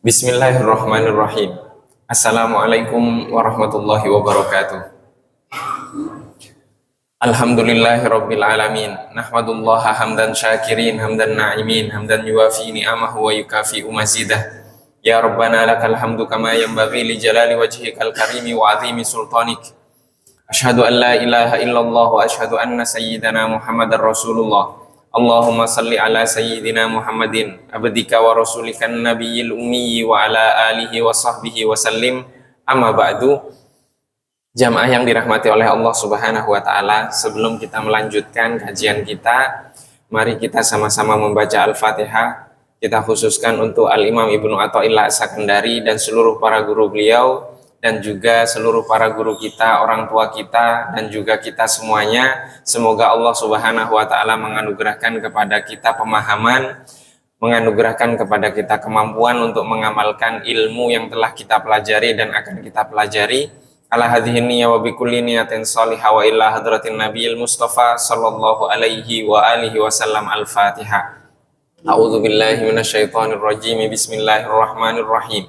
Bismillahirrahmanirrahim. Assalamualaikum warahmatullahi wabarakatuh. Alhamdulillahirabbil alamin. Nahmadullaha hamdan syakirin, hamdan na'imin, hamdan yuwafi ni'amahu wa yukafi'u mazidah. Ya Rabbana lakal hamdu kama yanbaghi li jalali wajhikal karimi wa 'azimi sultanik. Asyhadu an la ilaha illallah wa asyhadu anna sayyidana Muhammadar Rasulullah. Allahumma salli ala sayyidina Muhammadin abdika wa rasulikan nabiyil ummi wa ala alihi wa sahbihi wa sallim. Amma ba'du. Jamaah yang dirahmati oleh Allah Subhanahu wa taala, sebelum kita melanjutkan kajian kita, mari kita sama-sama membaca Al-Fatihah. Kita khususkan untuk Al-Imam Ibnu Athaillah As-Sakandari dan seluruh para guru beliau, dan juga seluruh para guru kita, orang tua kita, dan juga kita semuanya. Semoga Allah Subhanahu wa taala menganugerahkan kepada kita pemahaman, menganugerahkan kepada kita kemampuan untuk mengamalkan ilmu yang telah kita pelajari dan akan kita pelajari. Ala hadhihi niyya wa bikulli niyatin salihah wa ila hadratin nabiyil mustafa sallallahu alaihi wa alihi wasallam. Al-Fatihah. A'udzu billahi minasyaitonir rajim. Bismillahirrahmanirrahim.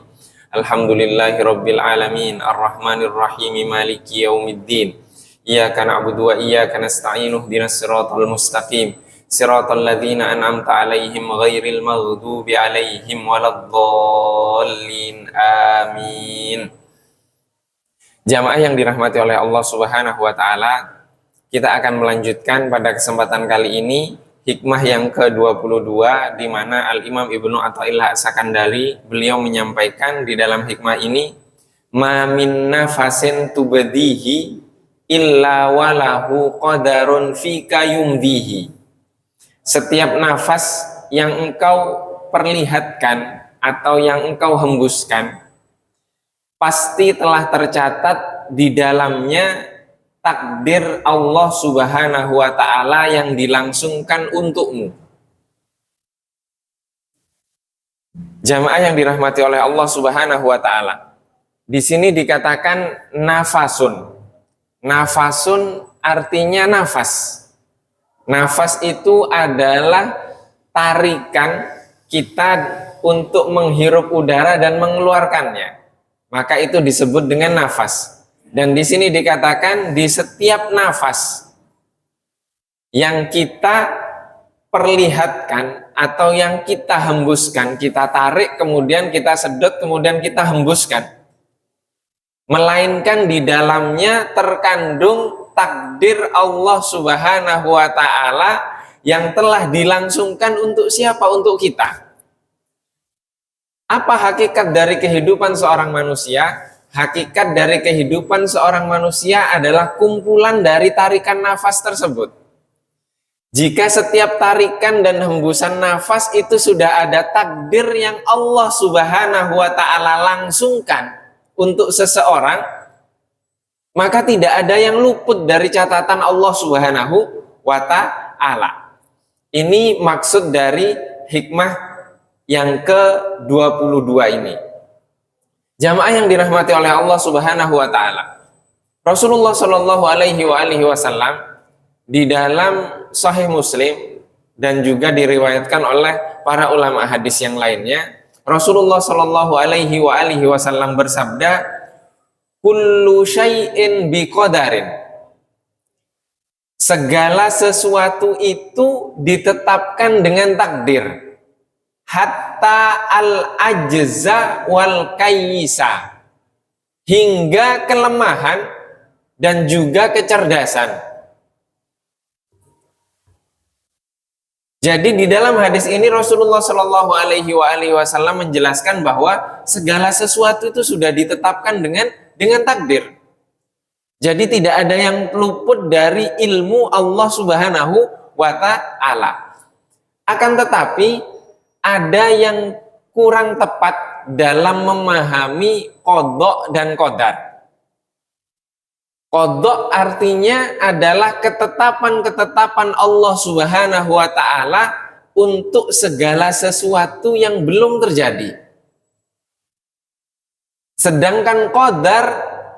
Alhamdulillahi rabbil alamin, arrahmanir rahim, maliki yaumiddin. Iyyaka na'budu wa iyyaka nasta'in, ihdinas siratal mustaqim, siratal ladzina an'amta 'alaihim ghairil maghdubi 'alaihim waladdallin. Amin. Jamaah yang dirahmati oleh Allah Subhanahu wa taala, kita akan melanjutkan pada kesempatan kali ini hikmah yang ke-22, di mana Al-Imam Ibnu Athaillah As-Sakandari beliau menyampaikan di dalam hikmah ini, ma min nafasin tubdihi illa walahu qadarun fika yumdihi. Setiap nafas yang engkau perlihatkan atau yang engkau hembuskan, pasti telah tercatat di dalamnya takdir Allah Subhanahu wa ta'ala yang dilangsungkan untukmu. Jamaah yang dirahmati oleh Allah Subhanahu wa ta'ala, di sini dikatakan nafasun. Nafasun artinya nafas. Nafas itu adalah tarikan kita untuk menghirup udara dan mengeluarkannya. Maka itu disebut dengan nafas. Dan di sini dikatakan di setiap nafas yang kita perlihatkan atau yang kita hembuskan, kita tarik, kemudian kita sedot, kemudian kita hembuskan, melainkan di dalamnya terkandung takdir Allah Subhanahu wa ta'ala yang telah dilangsungkan untuk siapa? Untuk kita. Apa hakikat dari kehidupan seorang manusia? Hakikat dari kehidupan seorang manusia adalah kumpulan dari tarikan nafas tersebut. Jika setiap tarikan dan hembusan nafas itu sudah ada takdir yang Allah Subhanahu wa ta'ala langsungkan untuk seseorang, maka tidak ada yang luput dari catatan Allah Subhanahu wa ta'ala. Ini maksud dari hikmah yang ke-22 ini. Jamaah yang dirahmati oleh Allah Subhanahu wa ta'ala, Rasulullah Shallallahu alaihi wasallam di dalam Sahih Muslim dan juga diriwayatkan oleh para ulama hadis yang lainnya, Rasulullah Shallallahu alaihi wasallam bersabda, kullu syai'in biqadarin. Segala sesuatu itu ditetapkan dengan takdir. Hatta al-ajza wal kayyisa, hingga kelemahan dan juga kecerdasan. Jadi di dalam hadis ini Rasulullah Shallallahu alaihi wasallam menjelaskan bahwa segala sesuatu itu sudah ditetapkan dengan takdir. Jadi tidak ada yang luput dari ilmu Allah Subhanahu wa ta'ala. Akan tetapi ada yang kurang tepat dalam memahami qadha dan qadar. Qadha artinya adalah ketetapan-ketetapan Allah Subhanahu wa ta'ala untuk segala sesuatu yang belum terjadi. Sedangkan qadar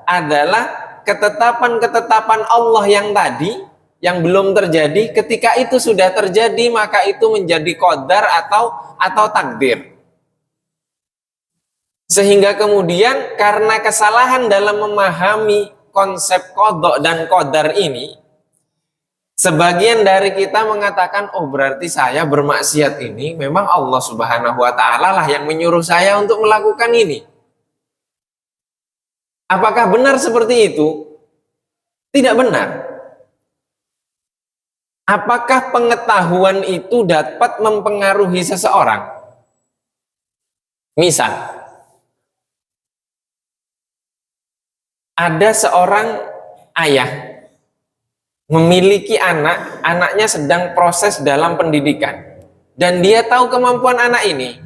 adalah ketetapan-ketetapan Allah yang tadi, yang belum terjadi. Ketika itu sudah terjadi, maka itu menjadi qadar atau takdir. Sehingga kemudian karena kesalahan dalam memahami konsep qada dan qadar ini, sebagian dari kita mengatakan, oh berarti saya bermaksiat ini memang Allah Subhanahu wa Ta'ala lah yang menyuruh saya untuk melakukan ini. Apakah benar seperti itu? Tidak benar. Apakah pengetahuan itu dapat mempengaruhi seseorang? Misal, ada seorang ayah memiliki anak, anaknya sedang proses dalam pendidikan, dan dia tahu kemampuan anak ini.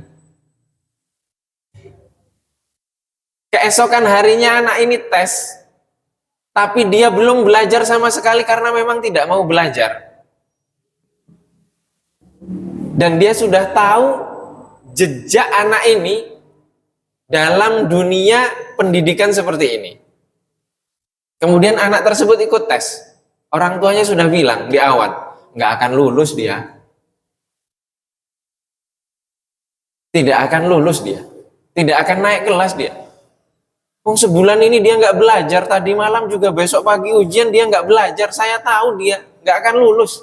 Keesokan harinya anak ini tes, tapi dia belum belajar sama sekali karena memang tidak mau belajar. Dan dia sudah tahu jejak anak ini dalam dunia pendidikan seperti ini. Kemudian anak tersebut ikut tes. Orang tuanya sudah bilang di awal, nggak akan lulus dia. Tidak akan lulus dia. Tidak akan naik kelas dia. Sebulan ini dia nggak belajar, tadi malam juga besok pagi ujian dia nggak belajar, saya tahu dia nggak akan lulus.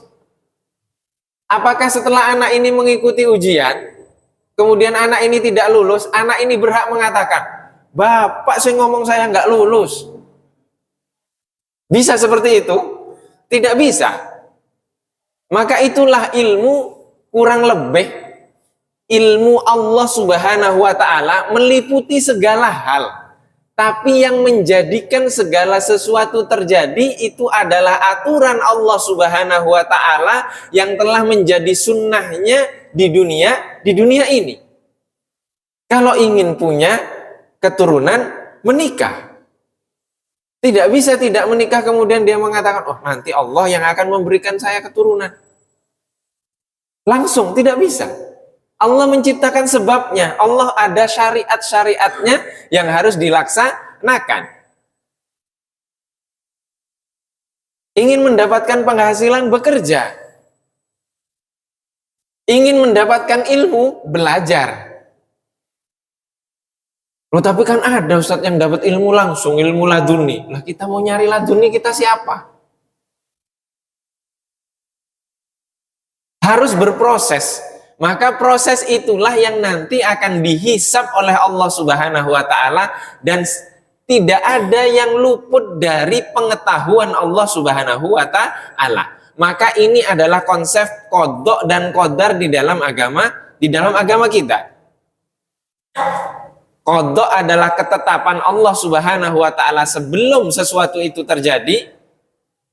Apakah setelah anak ini mengikuti ujian, kemudian anak ini tidak lulus, anak ini berhak mengatakan, bapak saya ngomong saya nggak lulus? Bisa seperti itu? Tidak bisa. Maka itulah ilmu, kurang lebih ilmu Allah Subhanahu wa Ta'ala meliputi segala hal. Tapi yang menjadikan segala sesuatu terjadi itu adalah aturan Allah Subhanahu wa Ta'ala yang telah menjadi sunnahnya di dunia ini. Kalau ingin punya keturunan, menikah. Tidak bisa tidak menikah kemudian dia mengatakan, oh nanti Allah yang akan memberikan saya keturunan. Langsung, tidak bisa. Allah menciptakan sebabnya. Allah ada syariat-syariatnya yang harus dilaksanakan. Ingin mendapatkan penghasilan, bekerja. Ingin mendapatkan ilmu, belajar. Loh, tapi kan ada Ustadz yang dapat ilmu langsung, ilmu laduni. Lah kita mau nyari laduni, kita siapa? Harus berproses. Maka proses itulah yang nanti akan dihisab oleh Allah Subhanahu wa Ta'ala, dan tidak ada yang luput dari pengetahuan Allah Subhanahu wa Ta'ala. Maka ini adalah konsep qada dan qadar di dalam agama kita. Qada adalah ketetapan Allah Subhanahu wa Ta'ala sebelum sesuatu itu terjadi.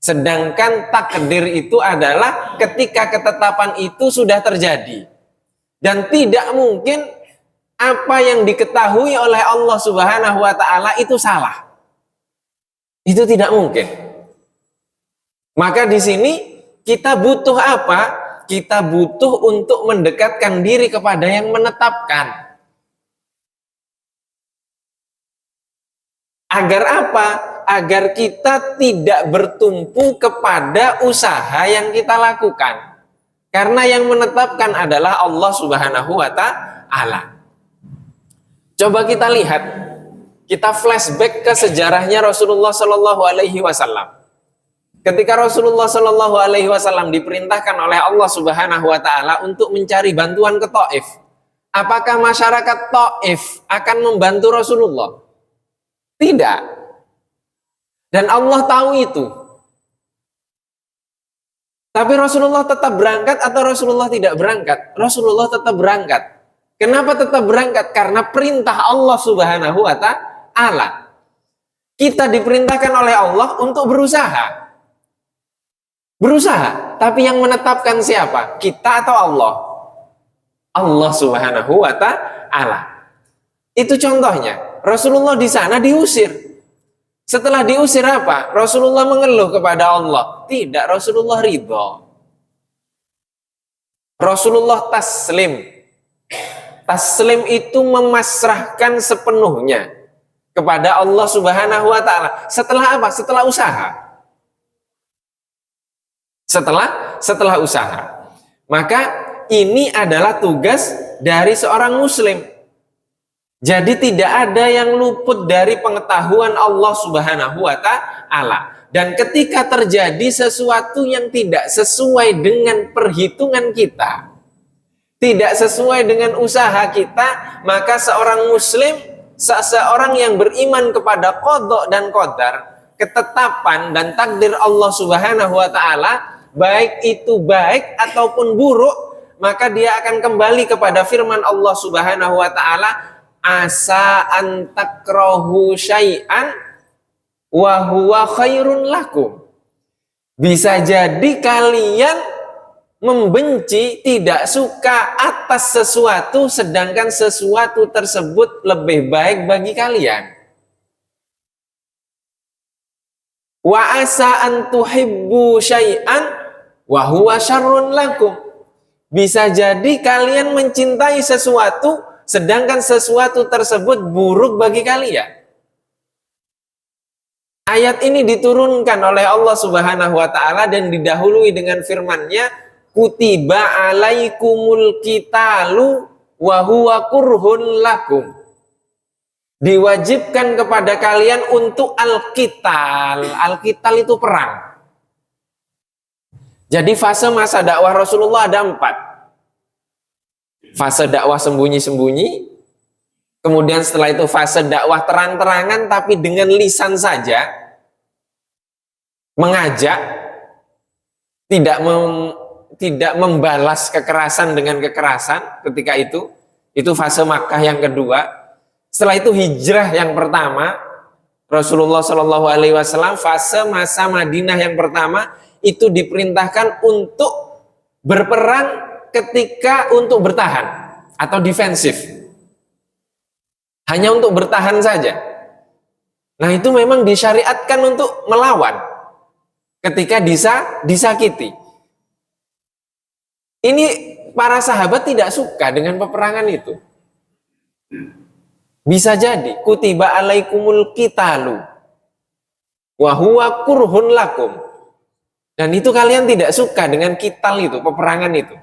Sedangkan takdir itu adalah ketika ketetapan itu sudah terjadi. Dan tidak mungkin apa yang diketahui oleh Allah Subhanahu wa Ta'ala itu salah. Itu tidak mungkin. Maka di sini kita butuh apa? Kita butuh untuk mendekatkan diri kepada yang menetapkan. Agar apa? Agar kita tidak bertumpu kepada usaha yang kita lakukan. Karena yang menetapkan adalah Allah Subhanahu wa Ta'ala. Coba kita lihat, kita flashback ke sejarahnya Rasulullah Shallallahu Alaihi Wasallam. Ketika Rasulullah Shallallahu Alaihi Wasallam diperintahkan oleh Allah Subhanahu wa Ta'ala untuk mencari bantuan ke Taif, apakah masyarakat Taif akan membantu Rasulullah? Tidak. Dan Allah tahu itu. Tapi Rasulullah tetap berangkat atau Rasulullah tidak berangkat? Rasulullah tetap berangkat. Kenapa tetap berangkat? Karena perintah Allah Subhanahu wa Ta'ala. Kita diperintahkan oleh Allah untuk berusaha. Berusaha. Tapi yang menetapkan siapa? Kita atau Allah? Allah Subhanahu wa Ta'ala. Itu contohnya. Rasulullah di sana diusir. Setelah diusir apa? Rasulullah mengeluh kepada Allah. Tidak, Rasulullah ridho. Rasulullah taslim. Taslim itu memasrahkan sepenuhnya kepada Allah Subhanahu wa taala. Setelah apa? Setelah usaha. Setelah usaha. Maka ini adalah tugas dari seorang muslim. Jadi tidak ada yang luput dari pengetahuan Allah Subhanahu wa taala. Dan ketika terjadi sesuatu yang tidak sesuai dengan perhitungan kita, tidak sesuai dengan usaha kita, maka seorang muslim, seseorang yang beriman kepada qadha dan qadar, ketetapan dan takdir Allah Subhanahu wa taala, baik itu baik ataupun buruk, maka dia akan kembali kepada firman Allah Subhanahu wa taala, asa an takrahu syai'an wa huwa khairun lakum. Bisa jadi kalian membenci, tidak suka atas sesuatu, sedangkan sesuatu tersebut lebih baik bagi kalian. Wa asa an tuhibbu syai'an wa huwa syarrun lakum. Bisa jadi kalian mencintai sesuatu, sedangkan sesuatu tersebut buruk bagi kalian. Ayat ini diturunkan oleh Allah Subhanahu wa taala dan didahului dengan firman-Nya, kutiba alaikumul qitalu wa huwa kurhun lakum. Diwajibkan kepada kalian untuk al-qital. Al-qital itu perang. Jadi fase masa dakwah Rasulullah ada 4. Fase dakwah sembunyi-sembunyi, kemudian setelah itu fase dakwah terang-terangan tapi dengan lisan saja, mengajak, tidak membalas kekerasan dengan kekerasan ketika itu fase Makkah yang kedua. Setelah itu hijrah yang pertama, Rasulullah Shallallahu Alaihi Wasallam fase masa Madinah yang pertama itu diperintahkan untuk berperang ketika untuk bertahan atau defensif, hanya untuk bertahan saja. Nah itu memang disyariatkan untuk melawan ketika disakiti. Ini para sahabat tidak suka dengan peperangan itu. Bisa jadi kutiba alaikumul qitalu wa huwa kurhun lakum. Dan itu kalian tidak suka dengan qital itu, peperangan itu.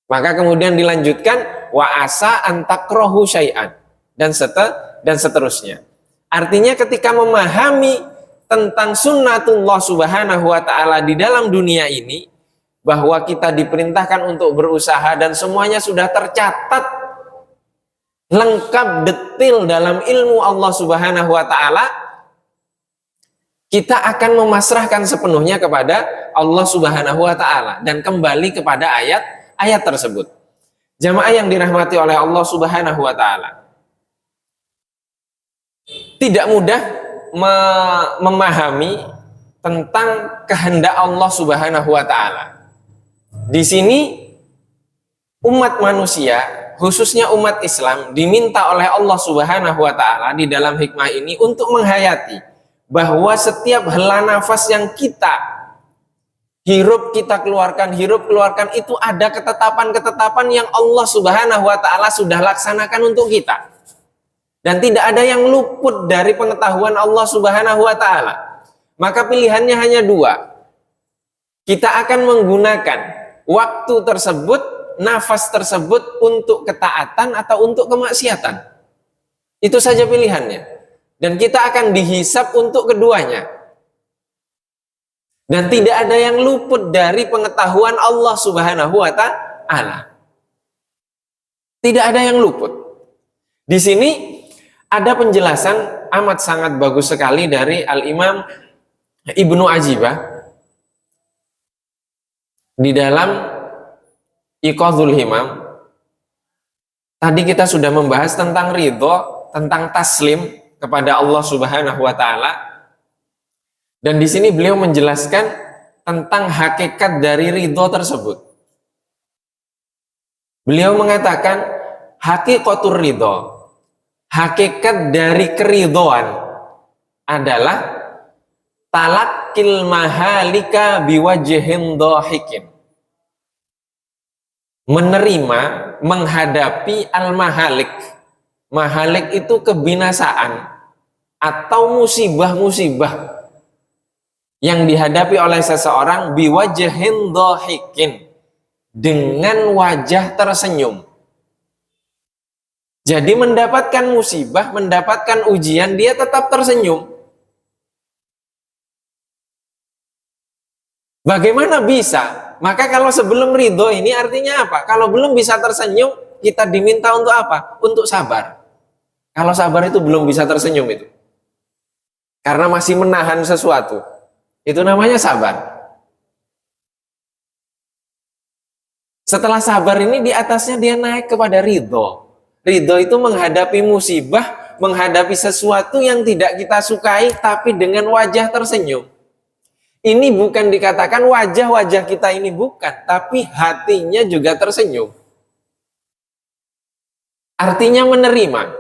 Maka kemudian dilanjutkan wa asa an takrahu syai'an dan seterusnya. Artinya ketika memahami tentang sunnatullah Subhanahu wa taala di dalam dunia ini, bahwa kita diperintahkan untuk berusaha dan semuanya sudah tercatat lengkap detil dalam ilmu Allah Subhanahu wa taala, kita akan memasrahkan sepenuhnya kepada Allah Subhanahu wa taala dan kembali kepada ayat tersebut. Jamaah yang dirahmati oleh Allah Subhanahu wa taala, tidak mudah memahami tentang kehendak Allah Subhanahu wa taala. Di sini umat manusia, khususnya umat Islam, diminta oleh Allah Subhanahu wa taala di dalam hikmah ini untuk menghayati bahwa setiap hela nafas yang kita hirup keluarkan itu ada ketetapan-ketetapan yang Allah Subhanahu wa taala sudah laksanakan untuk kita. Dan tidak ada yang luput dari pengetahuan Allah Subhanahu wa taala. Maka pilihannya hanya 2. Kita akan menggunakan waktu tersebut, nafas tersebut untuk ketaatan atau untuk kemaksiatan. Itu saja pilihannya. Dan kita akan dihisab untuk keduanya. Dan tidak ada yang luput dari pengetahuan Allah Subhanahu wa taala. Tidak ada yang luput. Di sini ada penjelasan amat sangat bagus sekali dari Al-Imam Ibnu Ajibah di dalam Iqadhul Himam. Tadi kita sudah membahas tentang ridho, tentang taslim kepada Allah Subhanahu wa taala. Dan di sini beliau menjelaskan tentang hakikat dari ridho tersebut. Beliau mengatakan hakikatur ridho, hakikat dari keridhoan adalah talakkil mahalika biwajhin dhahikin. Menerima, menghadapi al-mahalik, Mahalik itu kebinasaan atau musibah-musibah yang dihadapi oleh seseorang biwajhin dhahikin, dengan wajah tersenyum. Jadi mendapatkan musibah, mendapatkan ujian, dia tetap tersenyum. Bagaimana bisa? Maka kalau sebelum ridho ini artinya apa? Kalau belum bisa tersenyum, kita diminta untuk apa? Untuk sabar. Kalau sabar itu belum bisa tersenyum itu. Karena masih menahan sesuatu. Itu namanya sabar. Setelah sabar ini di atasnya dia naik kepada ridho. Ridho itu menghadapi musibah, menghadapi sesuatu yang tidak kita sukai, tapi dengan wajah tersenyum. Ini bukan dikatakan wajah-wajah kita ini bukan, tapi hatinya juga tersenyum. Artinya menerima.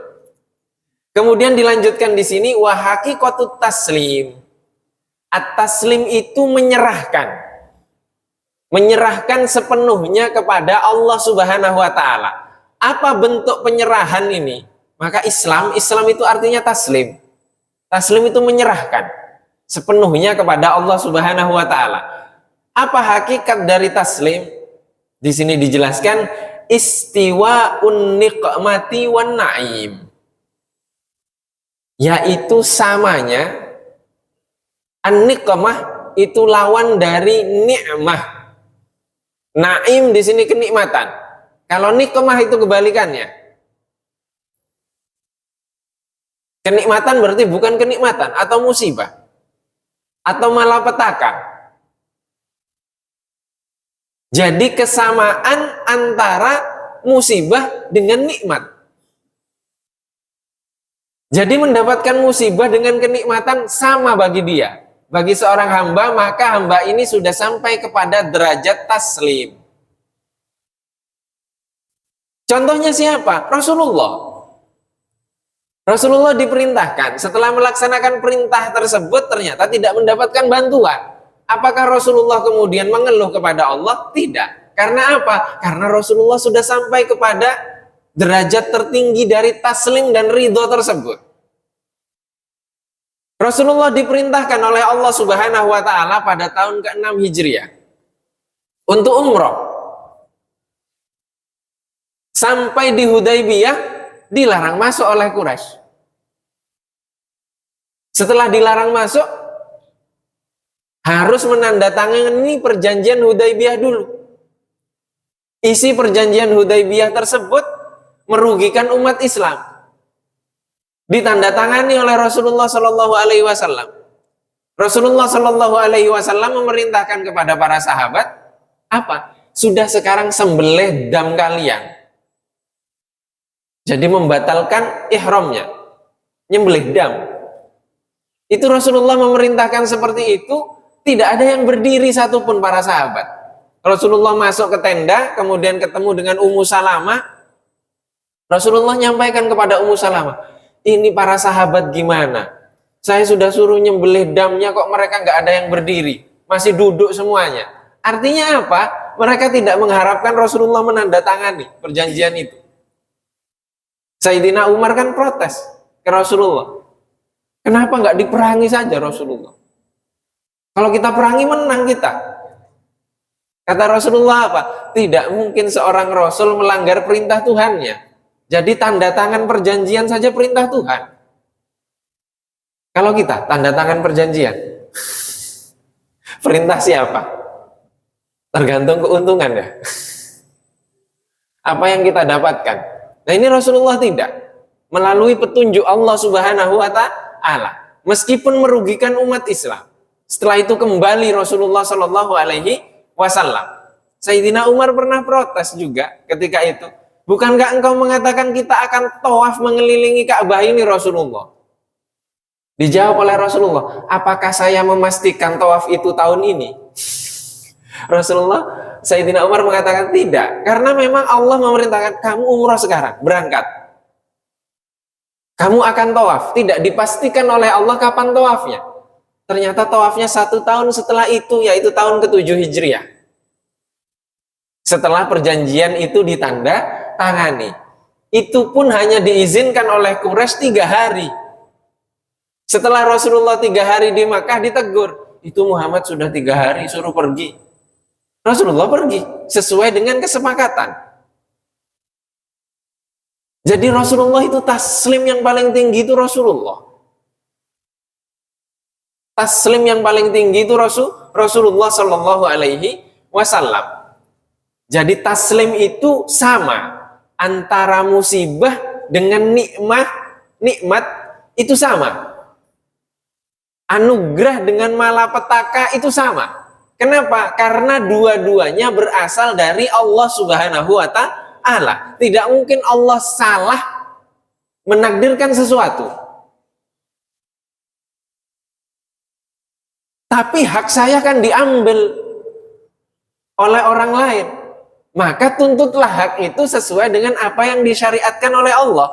Kemudian dilanjutkan di sini wa haqiqatut taslim. At-taslim itu menyerahkan. Menyerahkan sepenuhnya kepada Allah Subhanahu wa taala. Apa bentuk penyerahan ini? Maka Islam itu artinya taslim. Taslim itu menyerahkan sepenuhnya kepada Allah Subhanahu wa taala. Apa hakikat dari taslim? Di sini dijelaskan istiwa'un niqmati wan na'im. Yaitu samanya an-niqmah itu lawan dari ni'mah. Naim di sini kenikmatan. Kalau nikmah itu kebalikannya. Kenikmatan berarti bukan kenikmatan atau musibah atau malapetaka. Jadi kesamaan antara musibah dengan nikmat. Jadi mendapatkan musibah dengan kenikmatan sama bagi dia. Bagi seorang hamba, maka hamba ini sudah sampai kepada derajat taslim. Contohnya siapa? Rasulullah. Rasulullah diperintahkan, setelah melaksanakan perintah tersebut ternyata tidak mendapatkan bantuan. Apakah Rasulullah kemudian mengeluh kepada Allah? Tidak. Karena apa? Karena Rasulullah sudah sampai kepada derajat tertinggi dari taslim dan ridho tersebut. Rasulullah diperintahkan oleh Allah Subhanahu wa taala pada tahun ke-6 Hijriah untuk umroh. Sampai di Hudaybiyah dilarang masuk oleh Quraisy. Setelah dilarang masuk, harus menandatangani perjanjian Hudaybiyah dulu. Isi perjanjian Hudaybiyah tersebut merugikan umat Islam. Ditandatangani oleh Rasulullah Shallallahu Alaihi Wasallam. Rasulullah Shallallahu Alaihi Wasallam memerintahkan kepada para sahabat, apa? Sudah sekarang sembelih dam kalian. Jadi membatalkan ihramnya, nyembelih dam. Itu Rasulullah memerintahkan seperti itu, tidak ada yang berdiri satupun para sahabat. Rasulullah masuk ke tenda, kemudian ketemu dengan Ummu Salamah. Rasulullah nyampaikan kepada Ummu Salamah, ini para sahabat gimana? Saya sudah suruh nyembelih damnya kok mereka nggak ada yang berdiri, masih duduk semuanya. Artinya apa? Mereka tidak mengharapkan Rasulullah menandatangani perjanjian itu. Sayyidina Umar kan protes ke Rasulullah. Kenapa nggak diperangi saja Rasulullah? Kalau kita perangi menang kita. Kata Rasulullah apa? Tidak mungkin seorang Rasul melanggar perintah Tuhannya. Jadi tanda tangan perjanjian saja perintah Tuhan. Kalau kita tanda tangan perjanjian, perintah siapa? Tergantung keuntungan ya. Apa yang kita dapatkan? Nah ini Rasulullah tidak. Melalui petunjuk Allah Subhanahu wa ta'ala. Meskipun merugikan umat Islam. Setelah itu kembali Rasulullah Shallallahu Alaihi Wasallam. Sayyidina Umar pernah protes juga ketika itu. Bukankah engkau mengatakan kita akan tawaf mengelilingi Ka'bah ini Rasulullah? Dijawab oleh Rasulullah, apakah saya memastikan tawaf itu tahun ini? Rasulullah, Sayyidina Umar mengatakan tidak. Karena memang Allah memerintahkan kamu umrah sekarang, berangkat. Kamu akan tawaf. Tidak dipastikan oleh Allah kapan tawafnya. Ternyata tawafnya 1 tahun setelah itu, yaitu tahun ke-7 Hijriah. Setelah perjanjian itu ditanda tangani. Itu pun hanya diizinkan oleh Quraisy 3 hari. Setelah Rasulullah 3 hari di Makkah ditegur, itu Muhammad sudah 3 hari, suruh pergi. Rasulullah pergi sesuai dengan kesepakatan. Jadi Rasulullah itu taslim yang paling tinggi itu Rasulullah. Taslim yang paling tinggi itu Rasulullah Shallallahu Alaihi Wasallam. Jadi taslim itu sama antara musibah dengan nikmat itu sama. Anugerah dengan malapetaka itu sama. Kenapa? Karena dua-duanya berasal dari Allah Subhanahu wa Ta'ala. Tidak mungkin Allah salah menakdirkan sesuatu. Tapi hak saya kan diambil oleh orang lain. Maka tuntutlah hak itu sesuai dengan apa yang disyariatkan oleh Allah.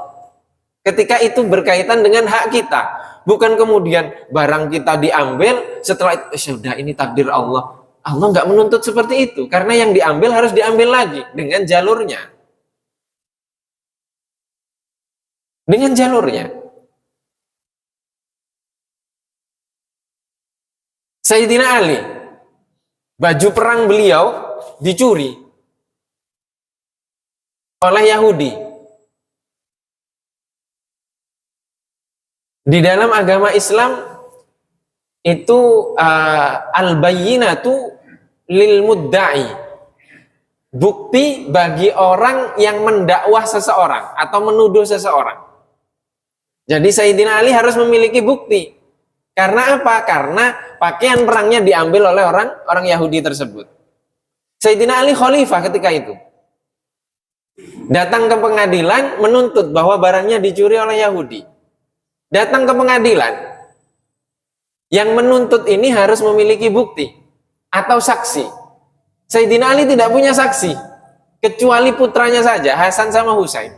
Ketika itu berkaitan dengan hak kita. Bukan kemudian barang kita diambil, setelah itu, sudah ini takdir Allah. Allah nggak menuntut seperti itu. Karena yang diambil harus diambil lagi dengan jalurnya. Dengan jalurnya. Sayyidina Ali, baju perang beliau dicuri oleh Yahudi. Di dalam agama Islam itu al-bayyinatu lil mudda'i, bukti bagi orang yang mendakwah seseorang atau menuduh seseorang. Jadi Sayyidina Ali harus memiliki bukti. Karena apa? Karena pakaian perangnya diambil oleh orang Yahudi tersebut. Sayyidina Ali khalifah ketika itu. Datang ke pengadilan menuntut bahwa barangnya dicuri oleh Yahudi. Datang ke pengadilan. Yang menuntut ini harus memiliki bukti atau saksi. Sayyidina Ali tidak punya saksi kecuali putranya saja, Hasan sama Husain.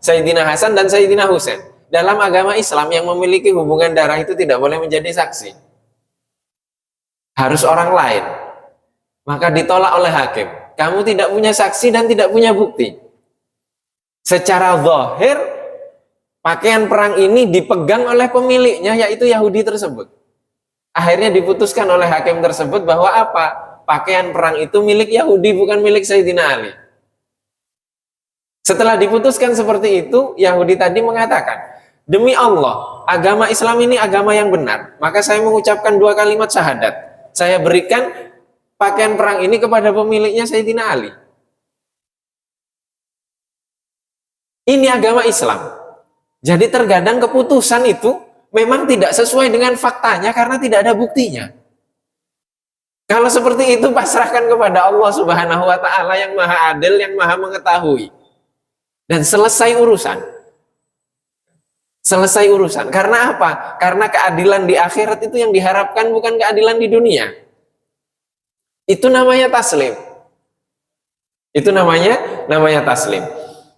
Sayyidina Hasan dan Sayyidina Husain. Dalam agama Islam yang memiliki hubungan darah itu tidak boleh menjadi saksi. Harus orang lain. Maka ditolak oleh hakim. Kamu tidak punya saksi dan tidak punya bukti. Secara zahir, pakaian perang ini dipegang oleh pemiliknya, yaitu Yahudi tersebut. Akhirnya diputuskan oleh hakim tersebut bahwa apa? Pakaian perang itu milik Yahudi, bukan milik Sayyidina Ali. Setelah diputuskan seperti itu, Yahudi tadi mengatakan, demi Allah, agama Islam ini agama yang benar. Maka saya mengucapkan 2 kalimat syahadat. Saya berikan pakaian perang ini kepada pemiliknya Sayyidina Ali. Ini agama Islam. Jadi terkadang keputusan itu memang tidak sesuai dengan faktanya karena tidak ada buktinya. Kalau seperti itu pasrahkan kepada Allah Subhanahu wa Ta'ala yang Maha Adil, yang Maha Mengetahui. Dan selesai urusan. Selesai urusan. Karena apa? Karena keadilan di akhirat itu yang diharapkan, bukan keadilan di dunia. Itu namanya taslim. Itu namanya taslim.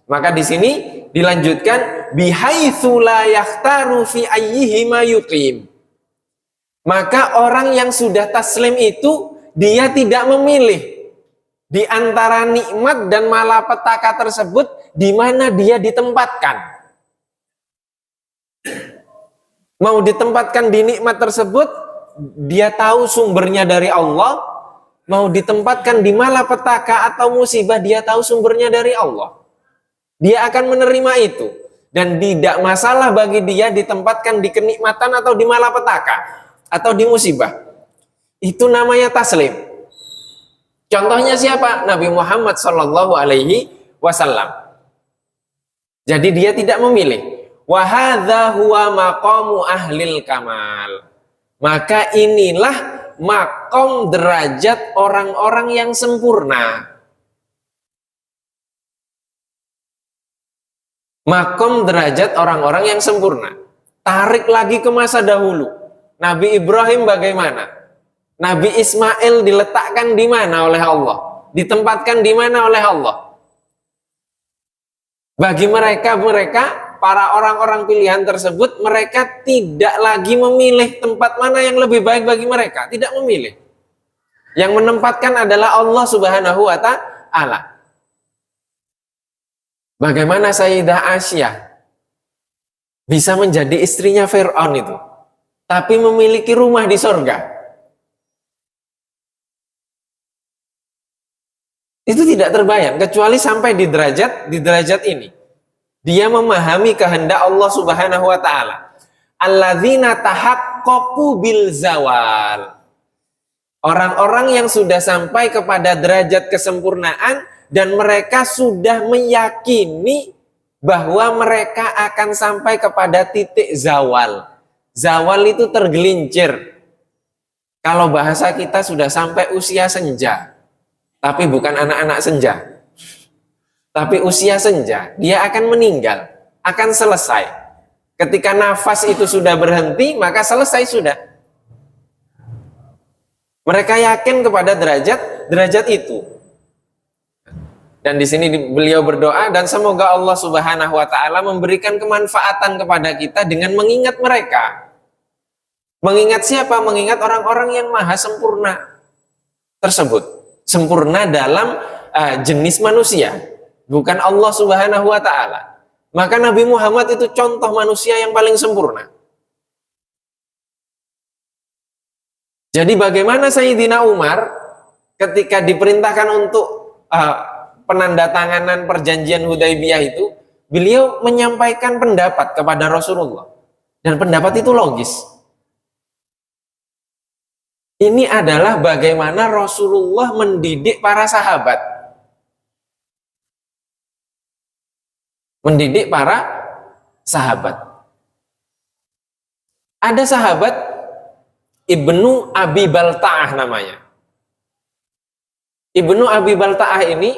Maka di sini dilanjutkan bihaitsu la yakhtaru fi ayyihima yuqim. Maka orang yang sudah taslim itu dia tidak memilih di antara nikmat dan malapetaka tersebut di mana dia ditempatkan. Mau ditempatkan di nikmat tersebut, dia tahu sumbernya dari Allah. Mau ditempatkan di malapetaka atau musibah, dia tahu sumbernya dari Allah. Dia akan menerima itu. Dan tidak masalah bagi dia ditempatkan di kenikmatan atau di malapetaka atau di musibah. Itu namanya taslim. Contohnya siapa? Nabi Muhammad Shallallahu Alaihi Wasallam. Jadi dia tidak memilih. Wa hadza huwa maqamu ahlil kamal. Maka inilah makom derajat orang-orang yang sempurna. Makom derajat orang-orang yang sempurna. Tarik lagi ke masa dahulu. Nabi Ibrahim bagaimana? Nabi Ismail diletakkan di mana oleh Allah? Ditempatkan di mana oleh Allah? Bagi mereka, para orang-orang pilihan tersebut, mereka tidak lagi memilih tempat mana yang lebih baik bagi mereka. Tidak memilih. Yang menempatkan adalah Allah Subhanahu wa Ta'ala. Bagaimana Sayyidah Aisyah bisa menjadi istrinya Fir'aun itu, tapi memiliki rumah di sorga? Itu tidak terbayang, kecuali sampai di derajat ini. Dia memahami kehendak Allah Subhanahu wa taala. Alladzina tahaqqaqu bil zawal. Orang-orang yang sudah sampai kepada derajat kesempurnaan dan mereka sudah meyakini bahwa mereka akan sampai kepada titik zawal. Zawal itu tergelincir. Kalau bahasa kita sudah sampai usia senja. Tapi bukan anak-anak senja. Tapi usia senja, dia akan meninggal, akan selesai. Ketika nafas itu sudah berhenti, maka selesai sudah. Mereka yakin kepada derajat itu. Dan di sini beliau berdoa, dan semoga Allah Subhanahu wa taala memberikan kemanfaatan kepada kita dengan mengingat mereka. Mengingat siapa? Mengingat orang-orang yang maha sempurna tersebut. Sempurna dalam jenis manusia, bukan Allah Subhanahu wa taala. Maka Nabi Muhammad itu contoh manusia yang paling sempurna. Jadi bagaimana Sayyidina Umar ketika diperintahkan untuk penandatanganan perjanjian Hudaibiyah itu, beliau menyampaikan pendapat kepada Rasulullah. Dan pendapat itu logis. Ini adalah bagaimana Rasulullah mendidik para sahabat. Mendidik para sahabat. Ada sahabat Ibnu Abi Balta'ah namanya. Ibnu Abi Balta'ah ini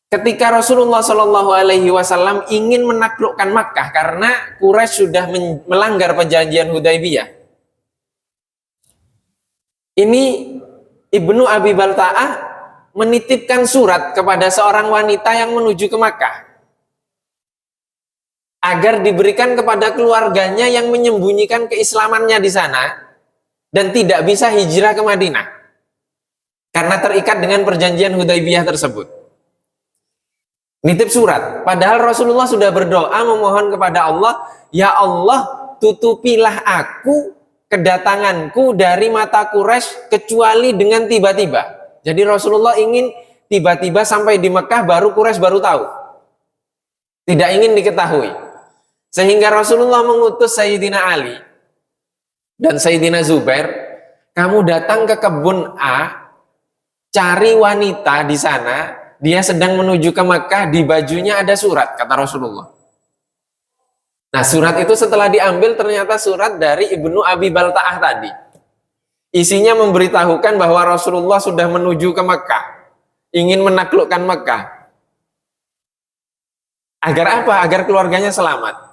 ketika Rasulullah Shallallahu Alaihi Wasallam ingin menaklukkan Makkah karena Quraisy sudah melanggar perjanjian Hudaibiyah. Ini Ibnu Abi Balta'ah menitipkan surat kepada seorang wanita yang menuju ke Makkah agar diberikan kepada keluarganya yang menyembunyikan keislamannya di sana dan tidak bisa hijrah ke Madinah karena terikat dengan perjanjian Hudaibiyah tersebut. Nitip surat, padahal Rasulullah sudah berdoa memohon kepada Allah, ya Allah, tutupilah aku kedatanganku dari mata Quraisy kecuali dengan tiba-tiba. Jadi Rasulullah ingin tiba-tiba sampai di Mekah baru Quraisy baru tahu. Tidak ingin diketahui. Sehingga Rasulullah mengutus Sayyidina Ali dan Sayyidina Zubair, kamu datang ke kebun A, cari wanita di sana. Dia sedang menuju ke Makkah, di bajunya ada surat, kata Rasulullah. Nah, surat itu setelah diambil ternyata surat dari Ibnu Abi Balta'ah tadi. Isinya memberitahukan bahwa Rasulullah sudah menuju ke Makkah, ingin menaklukkan Makkah. Agar apa? Agar keluarganya selamat.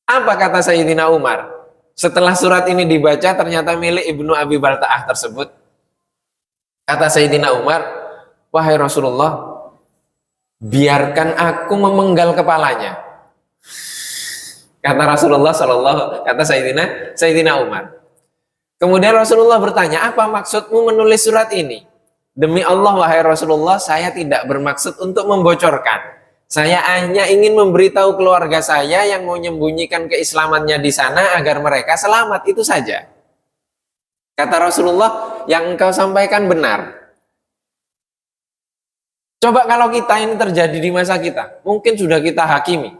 Apa kata Sayyidina Umar? Setelah surat ini dibaca ternyata milik Ibnu Abi Balta'ah tersebut. Kata Sayyidina Umar, wahai Rasulullah, biarkan aku memenggal kepalanya. Kata Rasulullah kata Sayyidina Umar. Kemudian Rasulullah bertanya, apa maksudmu menulis surat ini? Demi Allah, wahai Rasulullah, saya tidak bermaksud untuk membocorkan. Saya hanya ingin memberitahu keluarga saya yang mau menyembunyikan keislamannya di sana agar mereka selamat, itu saja. Kata Rasulullah, yang engkau sampaikan benar. Coba kalau kita ini terjadi di masa kita, mungkin sudah kita hakimi.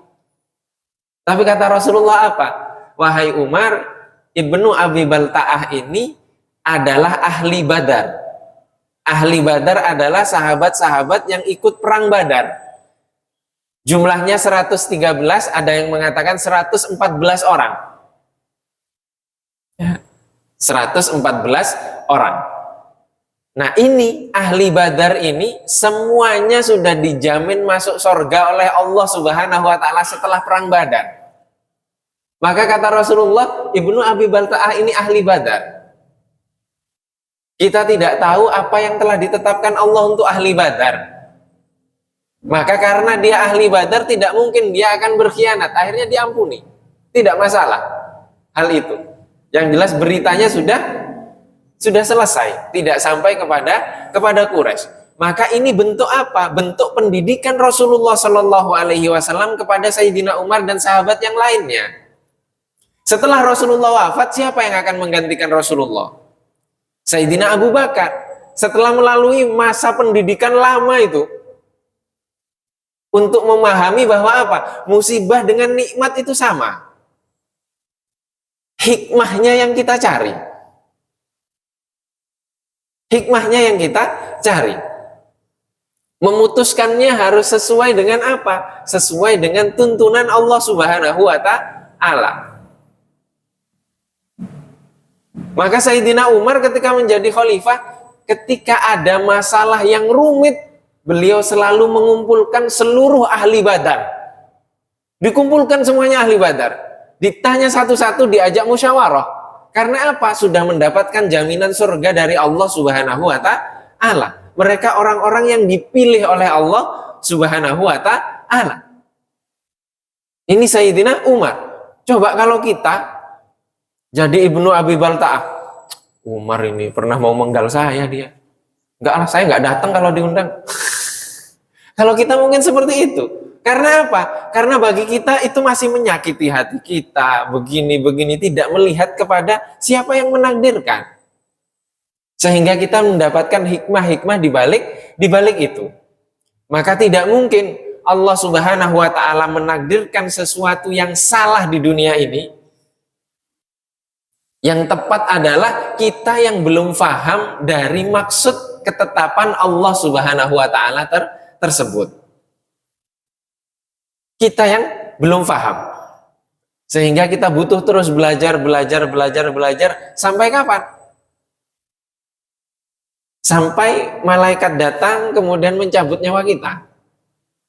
Tapi kata Rasulullah apa? Wahai Umar, Ibnu Abi Balta'ah ini adalah ahli Badar. Ahli Badar adalah sahabat-sahabat yang ikut perang Badar. Jumlahnya 113, ada yang mengatakan 114 orang. 114 orang. Nah, ini ahli Badar ini semuanya sudah dijamin masuk surga oleh Allah Subhanahu wa taala setelah perang Badar. Maka kata Rasulullah, Ibnu Abi Balta'ah ini ahli Badar. Kita tidak tahu apa yang telah ditetapkan Allah untuk ahli Badar. Maka karena dia ahli Badar, tidak mungkin dia akan berkhianat. Akhirnya diampuni. Tidak masalah hal itu. Yang jelas beritanya sudah sudah selesai, tidak sampai kepada Quraisy. Maka ini bentuk apa? Bentuk pendidikan Rasulullah Shallallahu Alaihi Wasallam kepada Sayyidina Umar dan sahabat yang lainnya. Setelah Rasulullah wafat, siapa yang akan menggantikan Rasulullah? Sayyidina Abu Bakar. Setelah melalui masa pendidikan lama itu, untuk memahami bahwa apa? Musibah dengan nikmat itu sama. Hikmahnya yang kita cari. Hikmahnya yang kita cari. Memutuskannya harus sesuai dengan apa? Sesuai dengan tuntunan Allah Subhanahu wa Ta'ala. Maka Sayyidina Umar ketika menjadi khalifah, ketika ada masalah yang rumit, beliau selalu mengumpulkan seluruh ahli Badar. Dikumpulkan semuanya ahli Badar. Ditanya satu-satu, diajak musyawarah. Karena apa? Sudah mendapatkan jaminan surga dari Allah Subhanahu wa Ta'ala. Mereka orang-orang yang dipilih oleh Allah Subhanahu wa Ta'ala. Ini Sayyidina Umar. Coba kalau kita jadi Ibnu Abi Balta'ah. Umar ini pernah mau menggal saya dia. Enggak lah, saya enggak datang kalau diundang. Kalau kita mungkin seperti itu. Karena apa? Karena bagi kita itu masih menyakiti hati kita. Begini-begini, tidak melihat kepada siapa yang menakdirkan. Sehingga kita mendapatkan hikmah-hikmah di balik itu. Maka tidak mungkin Allah Subhanahu wa Ta'ala menakdirkan sesuatu yang salah di dunia ini. Yang tepat adalah kita yang belum paham dari maksud ketetapan Allah Subhanahu wa Ta'ala tersebut. Kita yang belum paham. Sehingga kita butuh terus belajar sampai kapan? Sampai malaikat datang kemudian mencabut nyawa kita.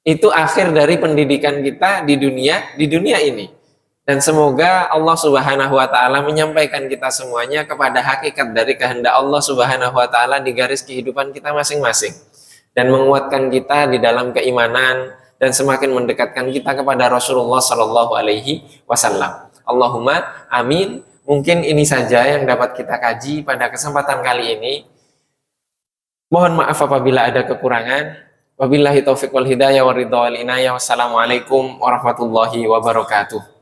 Itu akhir dari pendidikan kita di dunia ini. Dan semoga Allah Subhanahu wa Ta'ala menyampaikan kita semuanya kepada hakikat dari kehendak Allah Subhanahu wa Ta'ala di garis kehidupan kita masing-masing, dan menguatkan kita di dalam keimanan dan semakin mendekatkan kita kepada Rasulullah Shallallahu Alaihi Wasallam. Allahumma amin. Mungkin ini saja yang dapat kita kaji pada kesempatan kali ini. Mohon maaf apabila ada kekurangan. Wabillahi taufiq wal hidayah wa ridha wal inayah. Wassalamualaikum warahmatullahi wabarakatuh.